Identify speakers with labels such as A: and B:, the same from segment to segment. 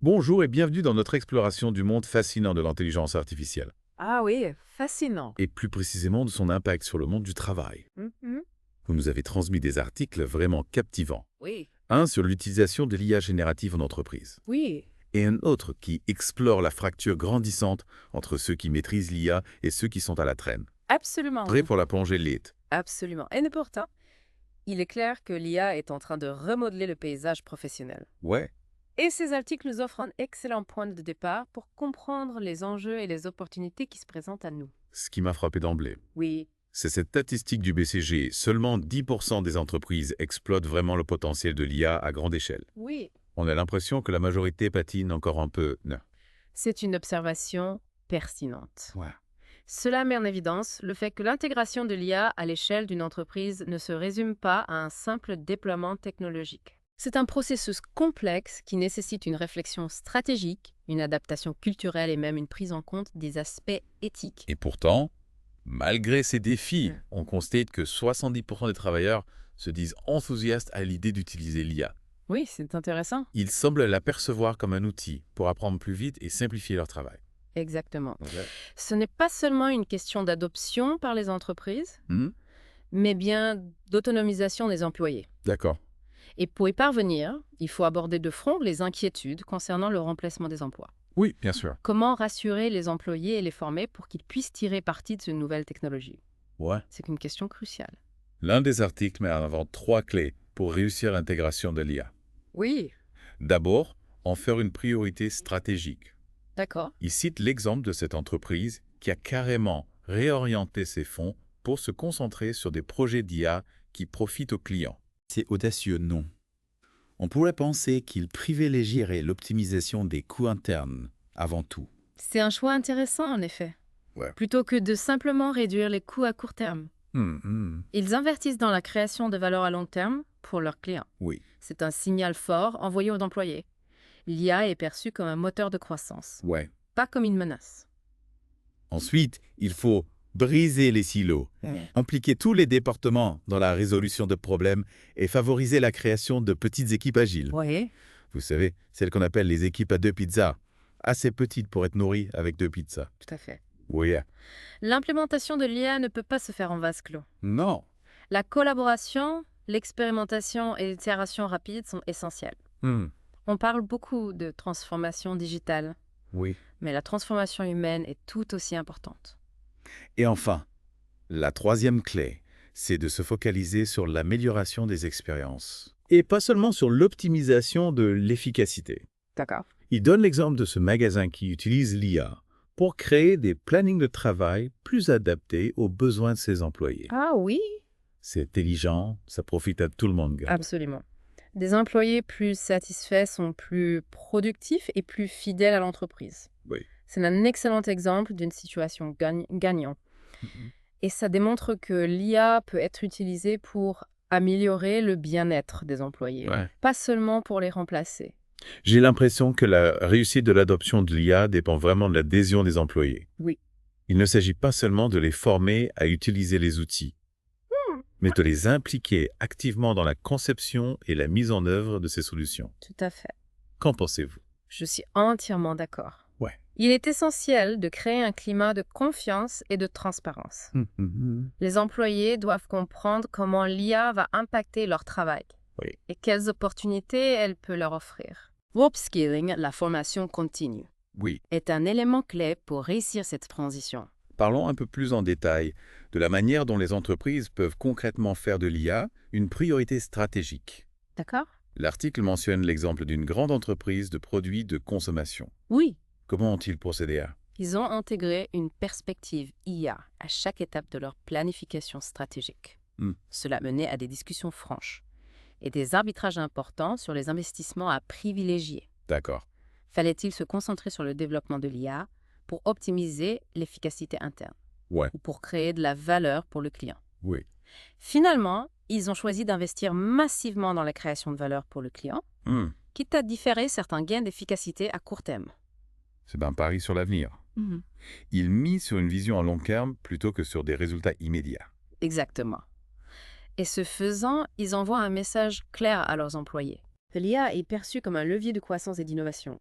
A: Bonjour et bienvenue dans notre exploration du monde fascinant de l'intelligence artificielle,
B: Ah oui, fascinant.
A: et plus précisément de son impact sur le monde du travail.
B: Mhm.
A: Vous nous avez transmis des articles vraiment captivants.
B: Oui,
A: Un sur l'utilisation de l'IA générative en entreprise,
B: oui,
A: et un autre qui explore la fracture grandissante entre ceux qui maîtrisent l'IA et ceux qui sont à la traîne.
B: absolument,
A: Prêt pour la plongée lite?
B: absolument. Et pourtant, il est clair que l'IA est en train de remodeler le paysage professionnel.
A: Ouais.
B: Et ces articles nous offrent un excellent point de départ pour comprendre les enjeux et les opportunités qui se présentent à nous.
A: Ce qui m'a frappé d'emblée,
B: Oui,
A: c'est cette statistique du BCG. Seulement 10% des entreprises exploitent vraiment le potentiel de l'IA à grande échelle.
B: oui.
A: On a l'impression que la majorité patine encore un peu. Non.
B: C'est une observation pertinente.
A: Ouais.
B: Cela met en évidence le fait que l'intégration de l'IA à l'échelle d'une entreprise ne se résume pas à un simple déploiement technologique. C'est un processus complexe qui nécessite une réflexion stratégique, une adaptation culturelle et même une prise en compte des aspects éthiques.
A: Et pourtant, malgré ces défis,
B: Mm.
A: on constate que 70% des travailleurs se disent enthousiastes à l'idée d'utiliser l'IA.
B: Oui, c'est intéressant.
A: Ils semblent l'apercevoir comme un outil pour apprendre plus vite et simplifier leur travail.
B: Exactement.
A: Ouais.
B: Ce n'est pas seulement une question d'adoption par les entreprises,
A: Hmm.
B: mais bien d'autonomisation des employés.
A: D'accord.
B: Et pour y parvenir, il faut aborder de front les inquiétudes concernant le remplacement des emplois.
A: Oui, bien sûr.
B: Comment rassurer les employés et les former pour qu'ils puissent tirer parti de cette nouvelle technologie?
A: Ouais.
B: C'est une question cruciale.
A: L'un des articles met en avant 3 clés pour réussir l'intégration de l'IA.
B: Oui,
A: D'abord, en faire une priorité stratégique.
B: d'accord.
A: Il cite l'exemple de cette entreprise qui a carrément réorienté ses fonds pour se concentrer sur des projets d'IA qui profitent aux clients.
C: C'est audacieux, non. On pourrait penser qu'il privilégierait l'optimisation des coûts internes avant tout.
B: C'est un choix intéressant, en effet.
A: Ouais.
B: Plutôt que de simplement réduire les coûts à court terme. Ils investissent dans la création de valeur à long terme pour leurs clients.
A: Oui.
B: C'est un signal fort envoyé aux employés. L'IA est perçue comme un moteur de croissance,
A: Ouais.
B: pas comme une menace.
A: Ensuite, il faut briser les silos, impliquer tous les départements dans la résolution de problèmes et favoriser la création de petites équipes agiles.
B: Oui,
A: Vous savez, celles qu'on appelle les équipes à 2 pizzas. Assez petites pour être nourries avec 2 pizzas.
B: tout à fait.
A: Oui.
B: L'implémentation de l'IA ne peut pas se faire en vase clos.
A: Non.
B: La collaboration, l'expérimentation et l'itération rapide sont essentielles. On parle beaucoup de transformation digitale,
A: Oui.
B: mais la transformation humaine est tout aussi importante.
A: Et enfin, la troisième clé, c'est de se focaliser sur l'amélioration des expériences. Et pas seulement sur l'optimisation de l'efficacité.
B: D'accord.
A: Il donne l'exemple de ce magasin qui utilise l'IA pour créer des plannings de travail plus adaptés aux besoins de ses employés.
B: Ah oui,
A: C'est intelligent, ça profite à tout le monde, gars.
B: absolument. Des employés plus satisfaits sont plus productifs et plus fidèles à l'entreprise.
A: Oui.
B: C'est un excellent exemple d'une situation gagnant. Et ça démontre que l'IA peut être utilisée pour améliorer le bien-être des employés,
A: Ouais.
B: pas seulement pour les remplacer.
A: J'ai l'impression que la réussite de l'adoption de l'IA dépend vraiment de l'adhésion des employés.
B: Oui.
A: Il ne s'agit pas seulement de les former à utiliser les outils, mais de les impliquer activement dans la conception et la mise en œuvre de ces solutions.
B: Tout à fait.
A: Qu'en pensez-vous?
B: Je suis entièrement d'accord.
A: Ouais.
B: Il est essentiel de créer un climat de confiance et de transparence. Les employés doivent comprendre comment l'IA va impacter leur travail
A: Oui.
B: et quelles opportunités elle peut leur offrir. Upskilling, la formation continue,
A: Oui.
B: est un élément clé pour réussir cette transition.
A: Parlons un peu plus en détail de la manière dont les entreprises peuvent concrètement faire de l'IA une priorité stratégique.
B: D'accord?
A: L'article mentionne l'exemple d'une grande entreprise de produits de consommation.
B: Oui.
A: Comment ont-ils procédé à?
B: Ils ont intégré une perspective IA à chaque étape de leur planification stratégique. Cela menait à des discussions franches et des arbitrages importants sur les investissements à privilégier.
A: D'accord.
B: Fallait-il se concentrer sur le développement de l'IA pour optimiser l'efficacité interne
A: Ouais.
B: ou pour créer de la valeur pour le client?
A: Oui.
B: Finalement, ils ont choisi d'investir massivement dans la création de valeur pour le client, quitte à différer certains gains d'efficacité à court terme.
A: C'est un pari sur l'avenir. Ils misent sur une vision à long terme plutôt que sur des résultats immédiats.
B: Exactement. Et ce faisant, ils envoient un message clair à leurs employés. L'IA est perçue comme un levier de croissance et d'innovation,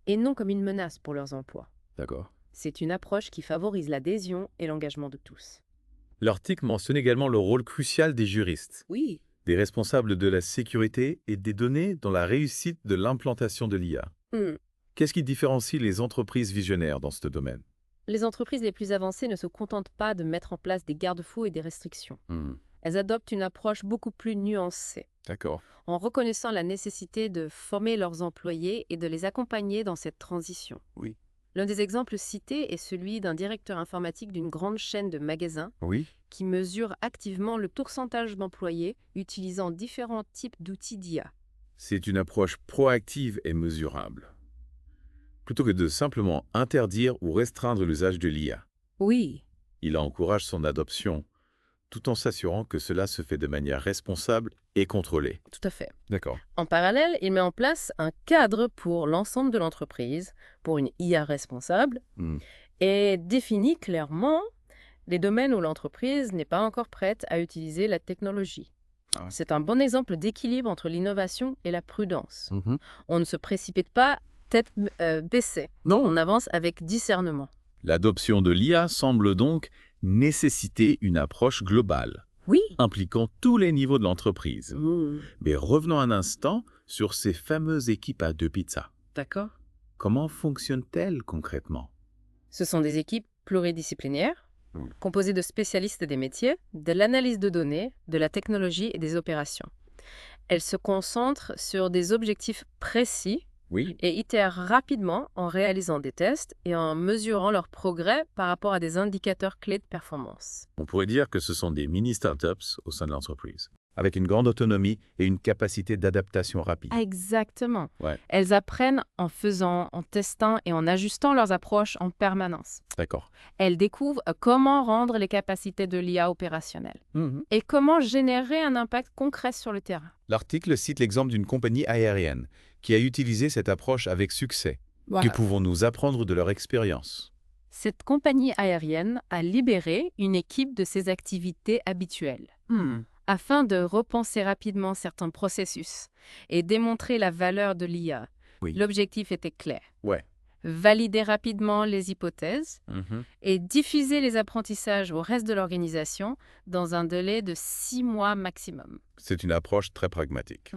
B: et non comme une menace pour leurs emplois.
D: D'accord.
B: C'est une approche qui favorise l'adhésion et l'engagement de tous.
D: L'article mentionne également le rôle crucial des juristes,
B: Oui.
D: des responsables de la sécurité et des données dans la réussite de l'implantation de l'IA. Qu'est-ce qui différencie les entreprises visionnaires dans ce domaine?
B: Les entreprises les plus avancées ne se contentent pas de mettre en place des garde-fous et des restrictions. Elles adoptent une approche beaucoup plus nuancée,
D: D'accord.
B: en reconnaissant la nécessité de former leurs employés et de les accompagner dans cette transition.
D: Oui.
B: L'un des exemples cités est celui d'un directeur informatique d'une grande chaîne de magasins
D: Oui.
B: qui mesure activement le pourcentage d'employés utilisant différents types d'outils d'IA.
D: C'est une approche proactive et mesurable, plutôt que de simplement interdire ou restreindre l'usage de l'IA.
B: Oui.
D: Il encourage son adoption, tout en s'assurant que cela se fait de manière responsable et contrôlée.
B: Tout à fait.
D: D'accord.
B: En parallèle, il met en place un cadre pour l'ensemble de l'entreprise, pour une IA responsable, et définit clairement les domaines où l'entreprise n'est pas encore prête à utiliser la technologie.
D: Ah ouais.
B: C'est un bon exemple d'équilibre entre l'innovation et la prudence. On ne se précipite pas tête baissée.
D: Non.
B: On avance avec discernement.
D: L'adoption de l'IA semble donc nécessiter une approche globale,
B: Oui.
D: impliquant tous les niveaux de l'entreprise. Mais revenons un instant sur ces fameuses équipes à deux pizzas.
B: D'accord.
D: Comment fonctionnent-elles concrètement?
B: Ce sont des équipes pluridisciplinaires, composées de spécialistes des métiers, de l'analyse de données, de la technologie et des opérations. Elles se concentrent sur des objectifs précis
D: Oui.
B: et itèrent rapidement en réalisant des tests et en mesurant leur progrès par rapport à des indicateurs clés de performance.
D: On pourrait dire que ce sont des mini-startups au sein de l'entreprise.
A: avec une grande autonomie et une capacité d'adaptation rapide.
B: Exactement.
D: Ouais.
B: Elles apprennent en faisant, en testant et en ajustant leurs approches en permanence.
D: D'accord.
B: Elles découvrent comment rendre les capacités de l'IA opérationnelles et comment générer un impact concret sur le terrain.
A: L'article cite l'exemple d'une compagnie aérienne qui a utilisé cette approche avec succès. Que pouvons-nous apprendre de leur expérience?
B: Cette compagnie aérienne a libéré une équipe de ses activités habituelles afin de repenser rapidement certains processus et démontrer la valeur de l'IA.
A: Oui.
B: L'objectif était clair.
A: Ouais.
B: Valider rapidement les hypothèses et diffuser les apprentissages au reste de l'organisation dans un délai de 6 mois maximum.
A: C'est une approche très pragmatique.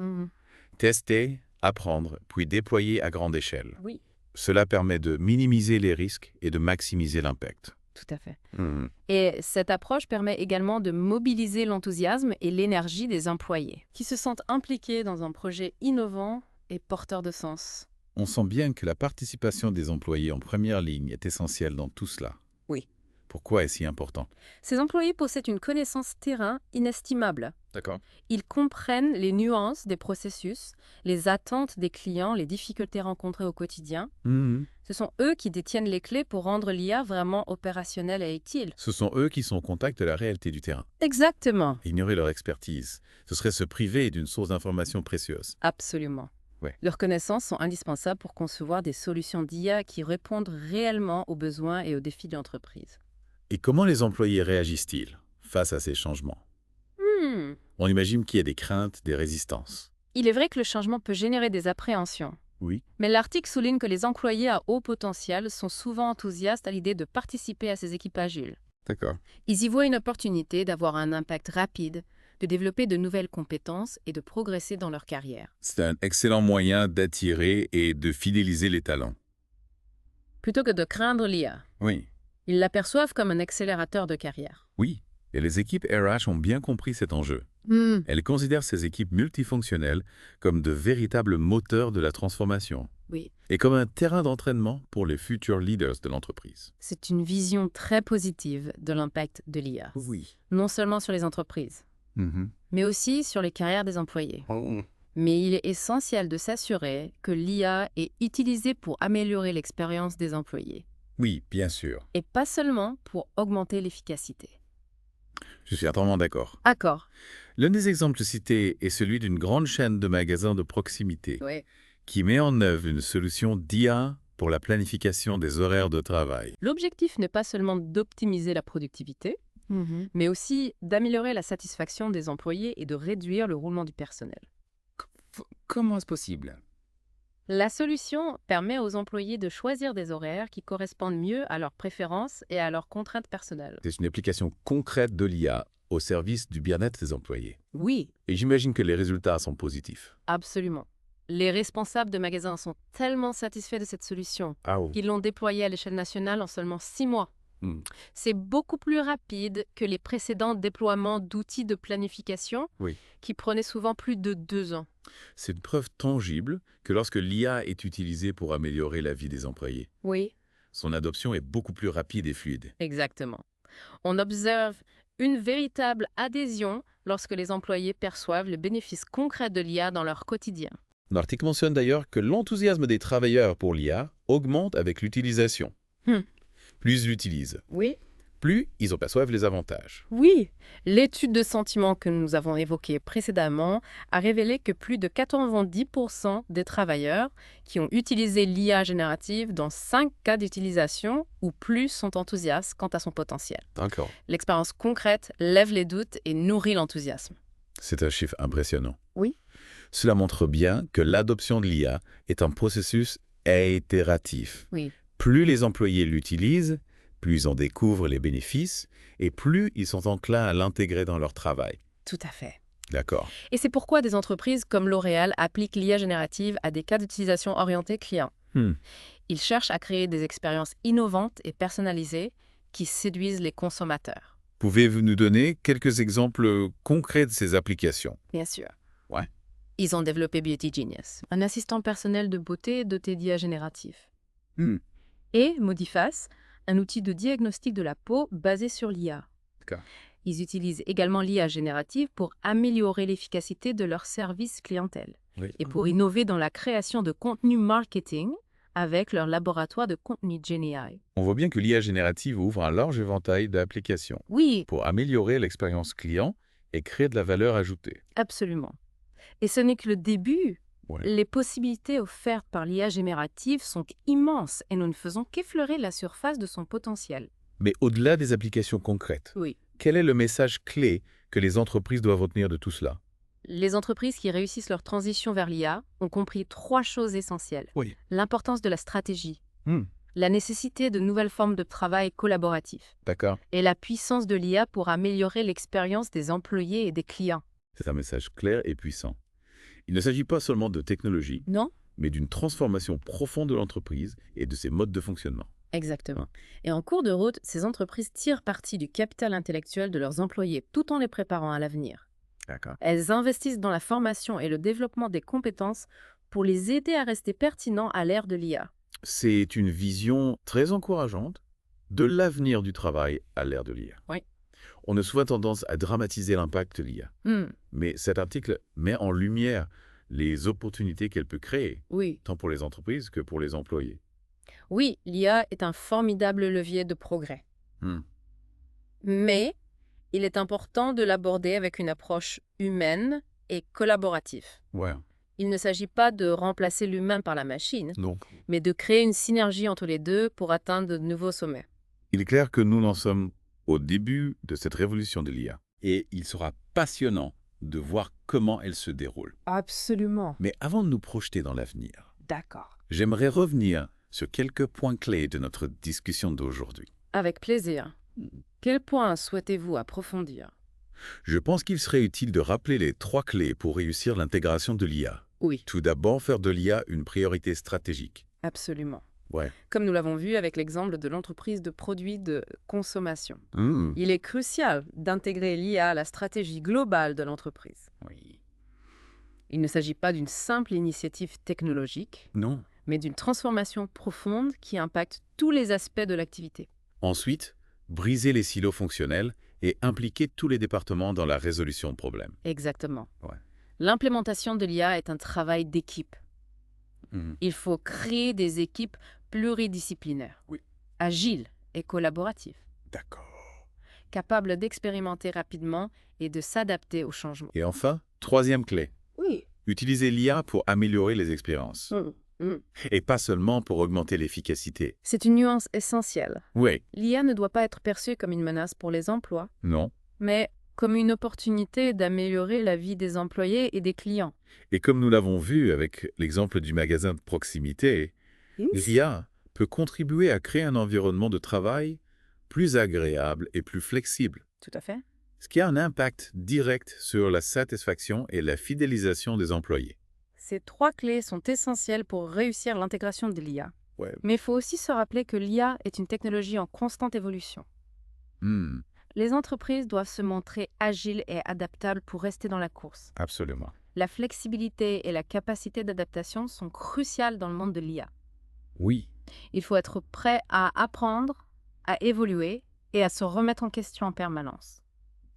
A: Tester, apprendre, puis déployer à grande échelle.
B: Oui,
A: Cela permet de minimiser les risques et de maximiser l'impact.
B: tout à fait. Et cette approche permet également de mobiliser l'enthousiasme et l'énergie des employés, qui se sentent impliqués dans un projet innovant et porteur de sens.
A: On sent bien que la participation des employés en première ligne est essentielle dans tout cela.
B: Oui.
A: Pourquoi est-ce si important?
B: Ces employés possèdent une connaissance terrain inestimable.
A: D'accord.
B: Ils comprennent les nuances des processus, les attentes des clients, les difficultés rencontrées au quotidien. Ce sont eux qui détiennent les clés pour rendre l'IA vraiment opérationnelle et utile.
A: Ce sont eux qui sont au contact de la réalité du terrain.
B: Exactement.
A: Ignorer leur expertise, ce serait se priver d'une source d'information précieuse.
B: Absolument.
A: Ouais.
B: Leurs connaissances sont indispensables pour concevoir des solutions d'IA qui répondent réellement aux besoins et aux défis de l'entreprise.
A: Et comment les employés réagissent-ils face à ces changements? On imagine qu'il y a des craintes, des résistances.
B: Il est vrai que le changement peut générer des appréhensions.
A: Oui.
B: Mais l'article souligne que les employés à haut potentiel sont souvent enthousiastes à l'idée de participer à ces équipes agiles.
A: D'accord.
B: Ils y voient une opportunité d'avoir un impact rapide, de développer de nouvelles compétences et de progresser dans leur carrière.
A: C'est un excellent moyen d'attirer et de fidéliser les talents.
B: Plutôt que de craindre l'IA,
A: Oui.
B: ils l'aperçoivent comme un accélérateur de carrière.
A: Oui. Et les équipes RH ont bien compris cet enjeu. Elles considèrent ces équipes multifonctionnelles comme de véritables moteurs de la transformation
B: Oui.
A: et comme un terrain d'entraînement pour les futurs leaders de l'entreprise.
B: C'est une vision très positive de l'impact de l'IA,
A: Oui.
B: non seulement sur les entreprises, mais aussi sur les carrières des employés. Mais il est essentiel de s'assurer que l'IA est utilisée pour améliorer l'expérience des employés,
A: Oui, bien sûr.
B: et pas seulement pour augmenter l'efficacité.
A: Je suis entièrement d'accord.
B: Accord.
A: L'un des exemples cités est celui d'une grande chaîne de magasins de proximité
B: Oui.
A: qui met en œuvre une solution d'IA pour la planification des horaires de travail.
B: L'objectif n'est pas seulement d'optimiser la productivité, mais aussi d'améliorer la satisfaction des employés et de réduire le roulement du personnel.
E: Comment est-ce possible?
B: La solution permet aux employés de choisir des horaires qui correspondent mieux à leurs préférences et à leurs contraintes personnelles.
D: C'est une application concrète de l'IA au service du bien-être des employés.
B: Oui,
D: Et j'imagine que les résultats sont positifs.
B: absolument. Les responsables de magasins sont tellement satisfaits de cette solution
D: Ah oui.
B: qu'ils l'ont déployée à l'échelle nationale en seulement 6 mois.
D: Hmm.
B: C'est beaucoup plus rapide que les précédents déploiements d'outils de planification
D: Oui.
B: qui prenaient souvent plus de 2 ans.
D: C'est une preuve tangible que lorsque l'IA est utilisée pour améliorer la vie des employés,
B: Oui,
D: son adoption est beaucoup plus rapide et fluide.
B: exactement. On observe une véritable adhésion lorsque les employés perçoivent le bénéfice concret de l'IA dans leur quotidien.
D: L'article mentionne d'ailleurs que l'enthousiasme des travailleurs pour l'IA augmente avec l'utilisation. Plus ils l'utilisent,
B: Oui.
D: plus ils en perçoivent les avantages.
B: Oui, l'étude de sentiment que nous avons évoquée précédemment a révélé que plus de 90% des travailleurs qui ont utilisé l'IA générative dans 5 cas d'utilisation ou plus sont enthousiastes quant à son potentiel.
D: D'accord.
B: L'expérience concrète lève les doutes et nourrit l'enthousiasme.
D: C'est un chiffre impressionnant.
B: Oui.
D: Cela montre bien que l'adoption de l'IA est un processus itératif.
B: Oui.
D: Plus les employés l'utilisent, plus ils en découvrent les bénéfices et plus ils sont enclins à l'intégrer dans leur travail.
B: Tout à fait.
D: D'accord.
B: Et c'est pourquoi des entreprises comme L'Oréal appliquent l'IA générative à des cas d'utilisation orientés clients. Ils cherchent à créer des expériences innovantes et personnalisées qui séduisent les consommateurs.
D: Pouvez-vous nous donner quelques exemples concrets de ces applications?
B: Bien sûr.
D: Ouais.
B: Ils ont développé Beauty Genius, un assistant personnel de beauté doté d'IA générative. Et Modiface, un outil de diagnostic de la peau basé sur l'IA.
D: D'accord.
B: Ils utilisent également l'IA générative pour améliorer l'efficacité de leur service clientèle
D: Oui.
B: et pour innover dans la création de contenu marketing avec leur laboratoire de contenu GenAI.
D: On voit bien que l'IA générative ouvre un large éventail d'applications
B: Oui,
D: pour améliorer l'expérience client et créer de la valeur ajoutée.
B: absolument. Et ce n'est que le début.
D: Ouais.
B: Les possibilités offertes par l'IA générative sont immenses et nous ne faisons qu'effleurer la surface de son potentiel.
D: Mais au-delà des applications concrètes,
B: Oui.
D: quel est le message clé que les entreprises doivent retenir de tout cela?
B: Les entreprises qui réussissent leur transition vers l'IA ont compris 3 choses essentielles.
D: Oui.
B: L'importance de la stratégie, la nécessité de nouvelles formes de travail collaboratif
D: D'accord.
B: et la puissance de l'IA pour améliorer l'expérience des employés et des clients.
D: C'est un message clair et puissant. Il ne s'agit pas seulement de technologie,
B: Non?
D: mais d'une transformation profonde de l'entreprise et de ses modes de fonctionnement.
B: Exactement. Et en cours de route, ces entreprises tirent parti du capital intellectuel de leurs employés tout en les préparant à l'avenir.
D: D'accord.
B: Elles investissent dans la formation et le développement des compétences pour les aider à rester pertinents à l'ère de l'IA.
D: C'est une vision très encourageante de l'avenir du travail à l'ère de l'IA.
B: Oui.
D: On a souvent tendance à dramatiser l'impact de l'IA, mais cet article met en lumière les opportunités qu'elle peut créer,
B: Oui.
D: tant pour les entreprises que pour les employés.
B: Oui, l'IA est un formidable levier de progrès. Mais il est important de l'aborder avec une approche humaine et collaborative.
D: Ouais.
B: Il ne s'agit pas de remplacer l'humain par la machine,
D: Donc,
B: mais de créer une synergie entre les deux pour atteindre de nouveaux sommets.
D: il est clair que nous en sommes au début de cette révolution de l'IA.
A: Et il sera passionnant de voir comment elle se déroule.
B: Absolument.
A: Mais avant de nous projeter dans l'avenir,
B: D'accord.
A: j'aimerais revenir sur quelques points clés de notre discussion d'aujourd'hui.
B: Avec plaisir. Quel point souhaitez-vous approfondir?
A: Je pense qu'il serait utile de rappeler les 3 clés pour réussir l'intégration de l'IA.
B: Oui,
A: Tout d'abord, faire de l'IA une priorité stratégique.
B: absolument.
A: Ouais.
B: Comme nous l'avons vu avec l'exemple de l'entreprise de produits de consommation.
A: Mmh.
B: Il est crucial d'intégrer l'IA à la stratégie globale de l'entreprise.
A: Oui.
B: Il ne s'agit pas d'une simple initiative technologique,
A: Non.
B: mais d'une transformation profonde qui impacte tous les aspects de l'activité.
A: Ensuite, briser les silos fonctionnels et impliquer tous les départements dans la résolution de problèmes.
B: Exactement.
A: Ouais.
B: L'implémentation de l'IA est un travail d'équipe.
A: Mmh.
B: Il faut créer des équipes pluridisciplinaires,
A: Oui.
B: agiles et collaboratives,
A: D'accord.
B: capables d'expérimenter rapidement et de s'adapter aux changements.
A: Et enfin, 3e clé,
B: Oui.
A: utiliser l'IA pour améliorer les expériences. Et pas seulement pour augmenter l'efficacité.
B: C'est une nuance essentielle.
A: Oui.
B: L'IA ne doit pas être perçue comme une menace pour les emplois,
A: Non.
B: mais comme une opportunité d'améliorer la vie des employés et des clients.
D: Et comme nous l'avons vu avec l'exemple du magasin de proximité, l'IA peut contribuer à créer un environnement de travail plus agréable et plus flexible,
B: Tout à fait.
D: ce qui a un impact direct sur la satisfaction et la fidélisation des employés.
B: Ces 3 clés sont essentielles pour réussir l'intégration de l'IA.
D: Ouais.
B: Mais il faut aussi se rappeler que l'IA est une technologie en constante évolution.
D: Hmm,
B: Les entreprises doivent se montrer agiles et adaptables pour rester dans la course.
D: absolument.
B: La flexibilité et la capacité d'adaptation sont cruciales dans le monde de l'IA.
D: Oui.
B: Il faut être prêt à apprendre, à évoluer et à se remettre en question en permanence.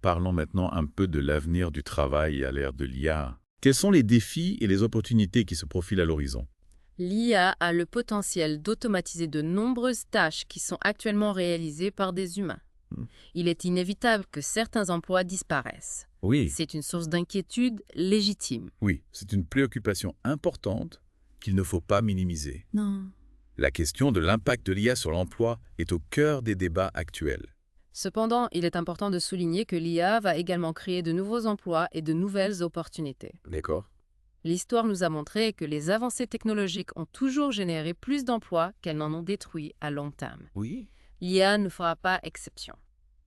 D: Parlons maintenant un peu de l'avenir du travail à l'ère de l'IA. Quels sont les défis et les opportunités qui se profilent à l'horizon?
B: L'IA a le potentiel d'automatiser de nombreuses tâches qui sont actuellement réalisées par des humains. Il est inévitable que certains emplois disparaissent.
D: Oui.
B: C'est une source d'inquiétude légitime.
D: Oui, c'est une préoccupation importante qu'il ne faut pas minimiser.
B: Non.
D: La question de l'impact de l'IA sur l'emploi est au cœur des débats actuels.
B: Cependant, il est important de souligner que l'IA va également créer de nouveaux emplois et de nouvelles opportunités.
D: D'accord.
B: L'histoire nous a montré que les avancées technologiques ont toujours généré plus d'emplois qu'elles n'en ont détruit à long terme.
D: Oui.
B: L'IA ne fera pas exception.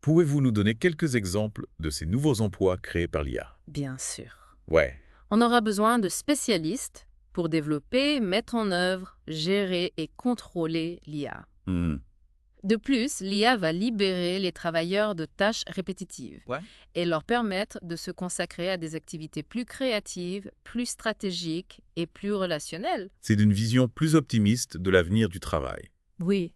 D: Pouvez-vous nous donner quelques exemples de ces nouveaux emplois créés par l'IA?
B: Bien sûr.
D: Ouais.
B: On aura besoin de spécialistes pour développer, mettre en œuvre, gérer et contrôler l'IA.
D: Hmm.
B: De plus, l'IA va libérer les travailleurs de tâches répétitives et leur permettre de se consacrer à des activités plus créatives, plus stratégiques et plus relationnelles.
D: C'est une vision plus optimiste de l'avenir du travail.
B: Oui.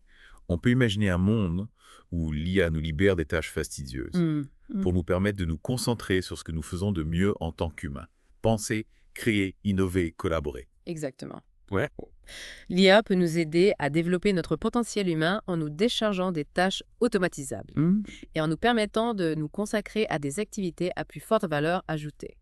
D: On peut imaginer un monde où l'IA nous libère des tâches fastidieuses pour nous permettre de nous concentrer sur ce que nous faisons de mieux en tant qu'humains. Penser, créer, innover, collaborer.
B: Exactement.
D: Ouais.
B: L'IA peut nous aider à développer notre potentiel humain en nous déchargeant des tâches automatisables et en nous permettant de nous consacrer à des activités à plus forte valeur ajoutée.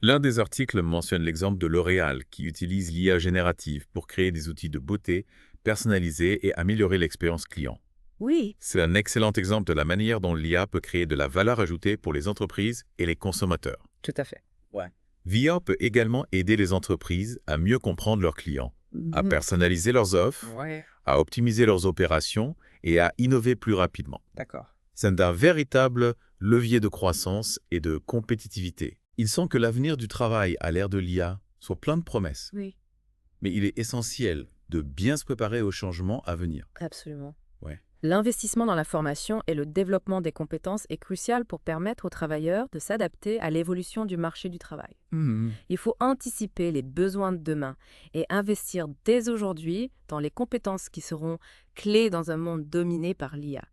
D: L'un des articles mentionne l'exemple de L'Oréal qui utilise l'IA générative pour créer des outils de beauté personnalisés et améliorer l'expérience client.
B: Oui.
D: C'est un excellent exemple de la manière dont l'IA peut créer de la valeur ajoutée pour les entreprises et les consommateurs.
B: Tout à fait.
D: VIA peut également aider les entreprises à mieux comprendre leurs clients, à personnaliser leurs offres, à optimiser leurs opérations et à innover plus rapidement.
B: D'accord.
D: C'est un véritable levier de croissance et de compétitivité. Il semble que l'avenir du travail à l'ère de l'IA soit plein de promesses,
B: Oui.
D: mais il est essentiel de bien se préparer aux changements à venir.
B: Absolument.
D: Ouais.
B: L'investissement dans la formation et le développement des compétences est crucial pour permettre aux travailleurs de s'adapter à l'évolution du marché du travail. Il faut anticiper les besoins de demain et investir dès aujourd'hui dans les compétences qui seront clés dans un monde dominé par l'IA.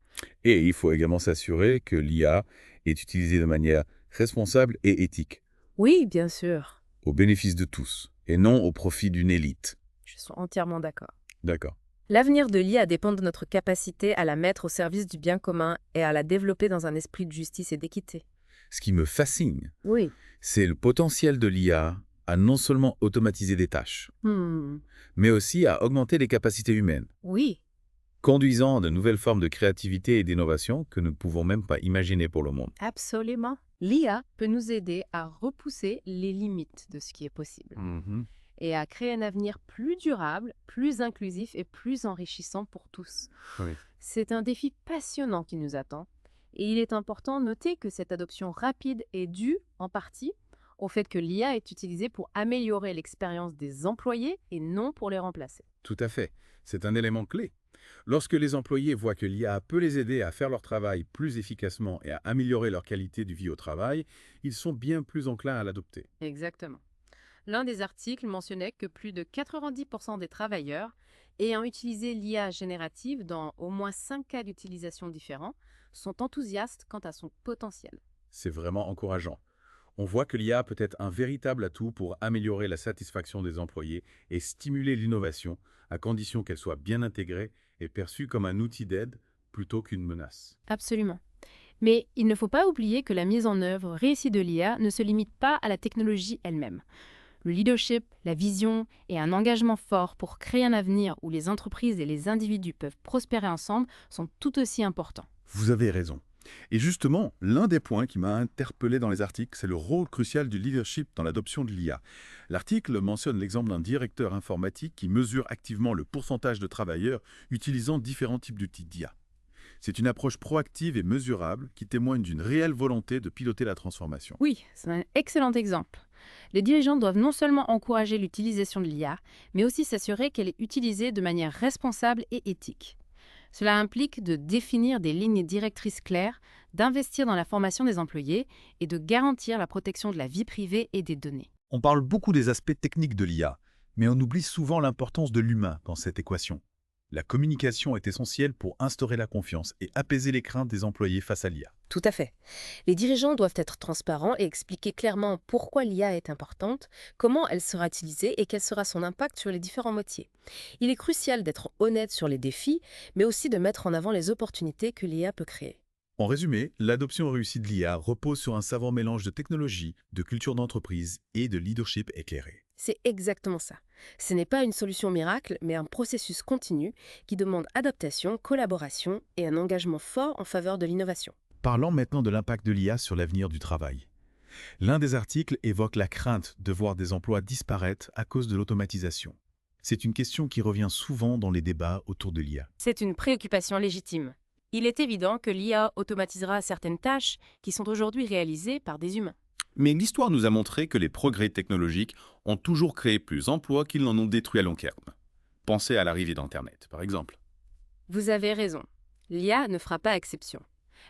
D: Et il faut également s'assurer que l'IA est utilisée de manière responsable et éthique,
B: Oui, bien sûr.
D: au bénéfice de tous, et non au profit d'une élite.
B: Je suis entièrement d'accord.
D: D'accord.
B: L'avenir de l'IA dépend de notre capacité à la mettre au service du bien commun et à la développer dans un esprit de justice et d'équité.
D: Ce qui me fascine,
B: Oui.
D: c'est le potentiel de l'IA à non seulement automatiser des tâches, mais aussi à augmenter les capacités humaines,
B: Oui.
D: conduisant à de nouvelles formes de créativité et d'innovation que nous ne pouvons même pas imaginer pour le monde.
B: Absolument. L'IA peut nous aider à repousser les limites de ce qui est possible et à créer un avenir plus durable, plus inclusif et plus enrichissant pour tous.
D: Oui.
B: C'est un défi passionnant qui nous attend et il est important de noter que cette adoption rapide est due, en partie, au fait que l'IA est utilisée pour améliorer l'expérience des employés et non pour les remplacer.
D: Tout à fait. C'est un élément clé. Lorsque les employés voient que l'IA peut les aider à faire leur travail plus efficacement et à améliorer leur qualité de vie au travail, ils sont bien plus enclins à l'adopter.
B: Exactement. L'un des articles mentionnait que plus de 90% des travailleurs ayant utilisé l'IA générative dans au moins 5 cas d'utilisation différents sont enthousiastes quant à son potentiel.
D: C'est vraiment encourageant. On voit que l'IA peut être un véritable atout pour améliorer la satisfaction des employés et stimuler l'innovation, à condition qu'elle soit bien intégrée et perçue comme un outil d'aide plutôt qu'une menace.
B: Absolument. Mais il ne faut pas oublier que la mise en œuvre réussie de l'IA ne se limite pas à la technologie elle-même. Le leadership, la vision et un engagement fort pour créer un avenir où les entreprises et les individus peuvent prospérer ensemble sont tout aussi importants.
D: Vous avez raison. Et justement, l'un des points qui m'a interpellé dans les articles, c'est le rôle crucial du leadership dans l'adoption de l'IA. L'article mentionne l'exemple d'un directeur informatique qui mesure activement le pourcentage de travailleurs utilisant différents types d'outils d'IA. C'est une approche proactive et mesurable qui témoigne d'une réelle volonté de piloter la transformation.
B: Oui, c'est un excellent exemple. Les dirigeants doivent non seulement encourager l'utilisation de l'IA, mais aussi s'assurer qu'elle est utilisée de manière responsable et éthique. Cela implique de définir des lignes directrices claires, d'investir dans la formation des employés et de garantir la protection de la vie privée et des données.
E: On parle beaucoup des aspects techniques de l'IA, mais on oublie souvent l'importance de l'humain dans cette équation. La communication est essentielle pour instaurer la confiance et apaiser les craintes des employés face à l'IA.
F: Tout à fait. Les dirigeants doivent être transparents et expliquer clairement pourquoi l'IA est importante, comment elle sera utilisée et quel sera son impact sur les différents métiers. Il est crucial d'être honnête sur les défis, mais aussi de mettre en avant les opportunités que l'IA peut créer.
D: En résumé, l'adoption réussie de l'IA repose sur un savant mélange de technologie, de culture d'entreprise et de leadership éclairé.
F: C'est exactement ça. Ce n'est pas une solution miracle, mais un processus continu qui demande adaptation, collaboration et un engagement fort en faveur de l'innovation.
D: Parlons maintenant de l'impact de l'IA sur l'avenir du travail. L'un des articles évoque la crainte de voir des emplois disparaître à cause de l'automatisation. C'est une question qui revient souvent dans les débats autour de l'IA.
B: C'est une préoccupation légitime. Il est évident que l'IA automatisera certaines tâches qui sont aujourd'hui réalisées par des humains.
G: Mais l'histoire nous a montré que les progrès technologiques ont toujours créé plus d'emplois qu'ils n'en ont détruit à long terme. Pensez à l'arrivée d'Internet, par exemple.
B: Vous avez raison. L'IA ne fera pas exception.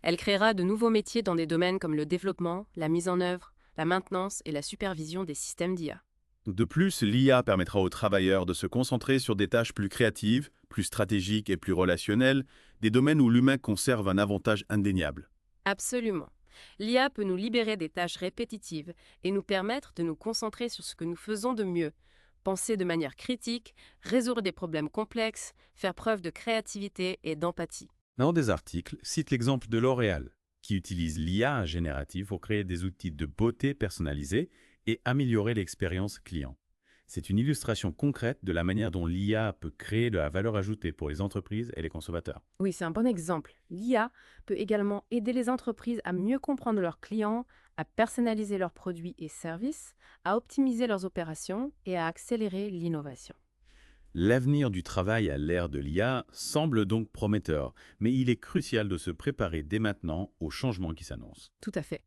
B: Elle créera de nouveaux métiers dans des domaines comme le développement, la mise en œuvre, la maintenance et la supervision des systèmes d'IA.
G: De plus, l'IA permettra aux travailleurs de se concentrer sur des tâches plus créatives, plus stratégiques et plus relationnelles, des domaines où l'humain conserve un avantage indéniable.
B: Absolument. L'IA peut nous libérer des tâches répétitives et nous permettre de nous concentrer sur ce que nous faisons de mieux. Penser de manière critique, résoudre des problèmes complexes, faire preuve de créativité et d'empathie.
D: L'un des articles cite l'exemple de L'Oréal, qui utilise l'IA générative pour créer des outils de beauté personnalisés et améliorer l'expérience client. C'est une illustration concrète de la manière dont l'IA peut créer de la valeur ajoutée pour les entreprises et les consommateurs.
B: Oui, c'est un bon exemple. L'IA peut également aider les entreprises à mieux comprendre leurs clients, à personnaliser leurs produits et services, à optimiser leurs opérations et à accélérer l'innovation.
D: L'avenir du travail à l'ère de l'IA semble donc prometteur, mais il est crucial de se préparer dès maintenant aux changements qui s'annoncent.
B: Tout à fait.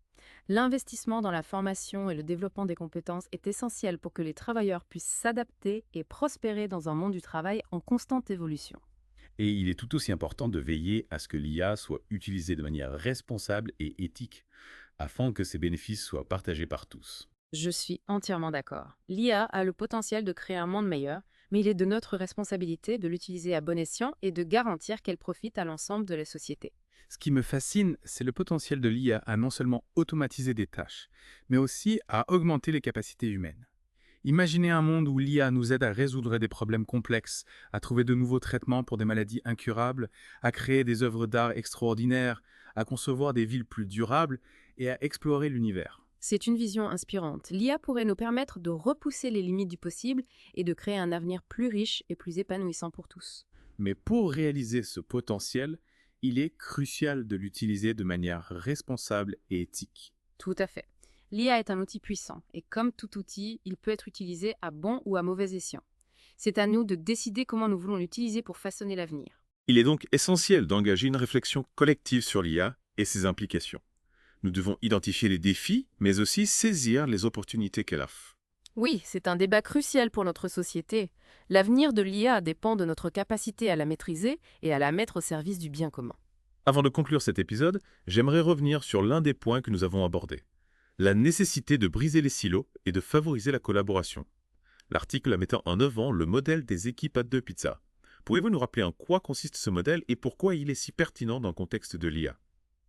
B: L'investissement dans la formation et le développement des compétences est essentiel pour que les travailleurs puissent s'adapter et prospérer dans un monde du travail en constante évolution.
D: Et il est tout aussi important de veiller à ce que l'IA soit utilisée de manière responsable et éthique, afin que ses bénéfices soient partagés par tous.
B: Je suis entièrement d'accord. L'IA a le potentiel de créer un monde meilleur, mais il est de notre responsabilité de l'utiliser à bon escient et de garantir qu'elle profite à l'ensemble de la société.
H: Ce qui me fascine, c'est le potentiel de l'IA à non seulement automatiser des tâches, mais aussi à augmenter les capacités humaines. Imaginez un monde où l'IA nous aide à résoudre des problèmes complexes, à trouver de nouveaux traitements pour des maladies incurables, à créer des œuvres d'art extraordinaires, à concevoir des villes plus durables et à explorer l'univers.
B: C'est une vision inspirante. L'IA pourrait nous permettre de repousser les limites du possible et de créer un avenir plus riche et plus épanouissant pour tous.
H: Mais pour réaliser ce potentiel, il est crucial de l'utiliser de manière responsable et éthique.
B: Tout à fait. L'IA est un outil puissant et comme tout outil, il peut être utilisé à bon ou à mauvais escient. C'est à nous de décider comment nous voulons l'utiliser pour façonner l'avenir.
G: Il est donc essentiel d'engager une réflexion collective sur l'IA et ses implications. Nous devons identifier les défis, mais aussi saisir les opportunités qu'elle offre.
B: Oui, c'est un débat crucial pour notre société. L'avenir de l'IA dépend de notre capacité à la maîtriser et à la mettre au service du bien commun.
G: Avant de conclure cet épisode, j'aimerais revenir sur l'un des points que nous avons abordés. La nécessité de briser les silos et de favoriser la collaboration. L'article mettant en avant le modèle des équipes à deux pizzas. Pouvez-vous nous rappeler en quoi consiste ce modèle et pourquoi il est si pertinent dans le contexte de l'IA?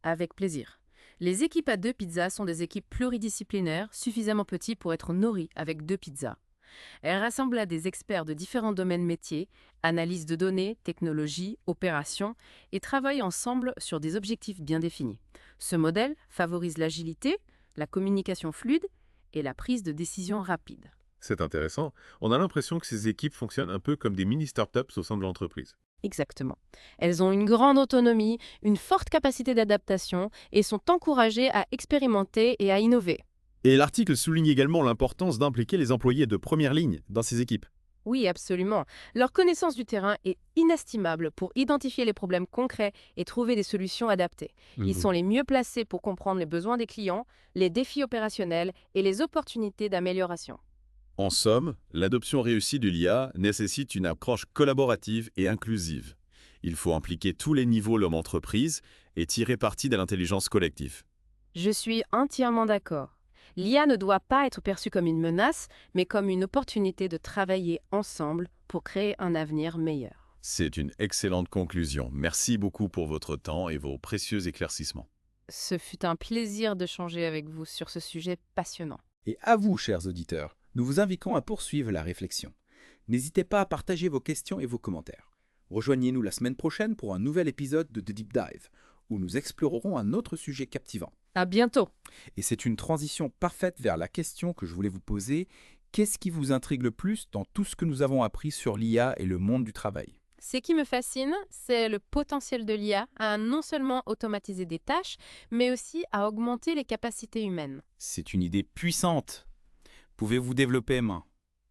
B: Avec plaisir. Les équipes à deux pizzas sont des équipes pluridisciplinaires, suffisamment petites pour être nourries avec deux pizzas. Elles rassemblent là des experts de différents domaines métiers, analyse de données, technologie, opérations, et travaillent ensemble sur des objectifs bien définis. Ce modèle favorise l'agilité, la communication fluide et la prise de décision rapide.
G: C'est intéressant. On a l'impression que ces équipes fonctionnent un peu comme des mini-startups au sein de l'entreprise.
B: Exactement. Elles ont une grande autonomie, une forte capacité d'adaptation et sont encouragées à expérimenter et à innover.
I: Et l'article souligne également l'importance d'impliquer les employés de première ligne dans ces équipes.
B: Oui, absolument. Leur connaissance du terrain est inestimable pour identifier les problèmes concrets et trouver des solutions adaptées. Ils sont les mieux placés pour comprendre les besoins des clients, les défis opérationnels et les opportunités d'amélioration.
I: En somme, l'adoption réussie de l'IA nécessite une approche collaborative et inclusive. Il faut impliquer tous les niveaux de l'entreprise et tirer parti de l'intelligence collective.
B: Je suis entièrement d'accord. L'IA ne doit pas être perçue comme une menace, mais comme une opportunité de travailler ensemble pour créer un avenir meilleur.
I: C'est une excellente conclusion. Merci beaucoup pour votre temps et vos précieux éclaircissements.
B: Ce fut un plaisir de changer avec vous sur ce sujet passionnant.
J: Et à vous, chers auditeurs, nous vous invitons à poursuivre la réflexion. N'hésitez pas à partager vos questions et vos commentaires. Rejoignez-nous la semaine prochaine pour un nouvel épisode de The Deep Dive, où nous explorerons un autre sujet captivant.
B: À bientôt!
J: Et c'est une transition parfaite vers la question que je voulais vous poser. Qu'est-ce qui vous intrigue le plus dans tout ce que nous avons appris sur l'IA et le monde du travail?
B: Ce qui me fascine, c'est le potentiel de l'IA à non seulement automatiser des tâches, mais aussi à augmenter les capacités humaines.
J: C'est une idée puissante. Pouvez-vous développer, main?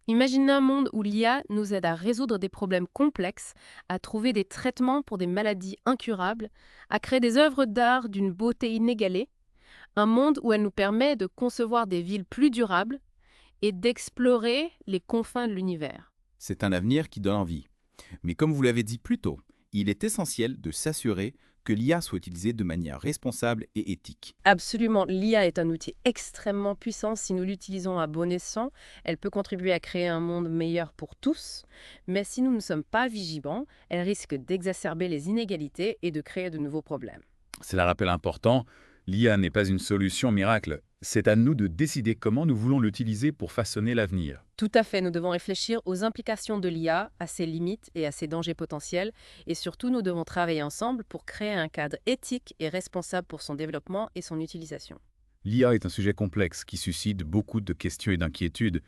B: Imaginez un monde où l'IA nous aide à résoudre des problèmes complexes, à trouver des traitements pour des maladies incurables, à créer des œuvres d'art d'une beauté inégalée, un monde où elle nous permet de concevoir des villes plus durables et d'explorer les confins de l'univers.
J: C'est un avenir qui donne envie. Mais comme vous l'avez dit plus tôt, il est essentiel de s'assurer que l'IA soit utilisée de manière responsable et éthique.
B: Absolument, l'IA est un outil extrêmement puissant. Si nous l'utilisons à bon escient, elle peut contribuer à créer un monde meilleur pour tous. Mais si nous ne sommes pas vigilants, elle risque d'exacerber les inégalités et de créer de nouveaux problèmes.
E: C'est un rappel important, l'IA n'est pas une solution miracle. C'est à nous de décider comment nous voulons l'utiliser pour façonner l'avenir.
B: Tout à fait, nous devons réfléchir aux implications de l'IA, à ses limites et à ses dangers potentiels. Et surtout, nous devons travailler ensemble pour créer un cadre éthique et responsable pour son développement et son utilisation.
E: L'IA est un sujet complexe qui suscite beaucoup de questions et d'inquiétudes,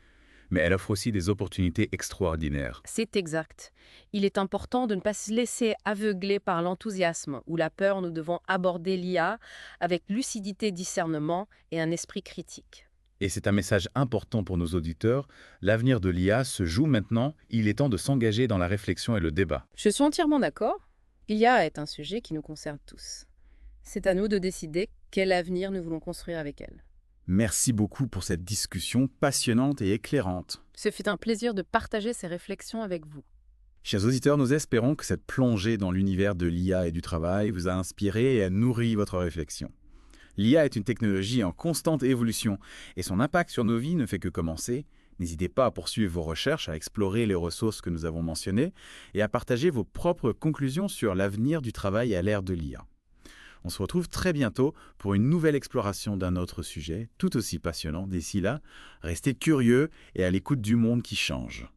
E: mais elle offre aussi des opportunités extraordinaires.
B: C'est exact. Il est important de ne pas se laisser aveugler par l'enthousiasme ou la peur. Nous devons aborder l'IA avec lucidité, discernement et un esprit critique.
E: Et c'est un message important pour nos auditeurs. L'avenir de l'IA se joue maintenant. Il est temps de s'engager dans la réflexion et le débat.
B: Je suis entièrement d'accord. L'IA est un sujet qui nous concerne tous. C'est à nous de décider quel avenir nous voulons construire avec elle.
J: Merci beaucoup pour cette discussion passionnante et éclairante.
B: Ce fut un plaisir de partager ces réflexions avec vous.
J: Chers auditeurs, nous espérons que cette plongée dans l'univers de l'IA et du travail vous a inspiré et a nourri votre réflexion. L'IA est une technologie en constante évolution et son impact sur nos vies ne fait que commencer. N'hésitez pas à poursuivre vos recherches, à explorer les ressources que nous avons mentionnées et à partager vos propres conclusions sur l'avenir du travail à l'ère de l'IA. On se retrouve très bientôt pour une nouvelle exploration d'un autre sujet, tout aussi passionnant. D'ici là, restez curieux et à l'écoute du monde qui change.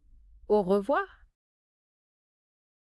B: Au revoir!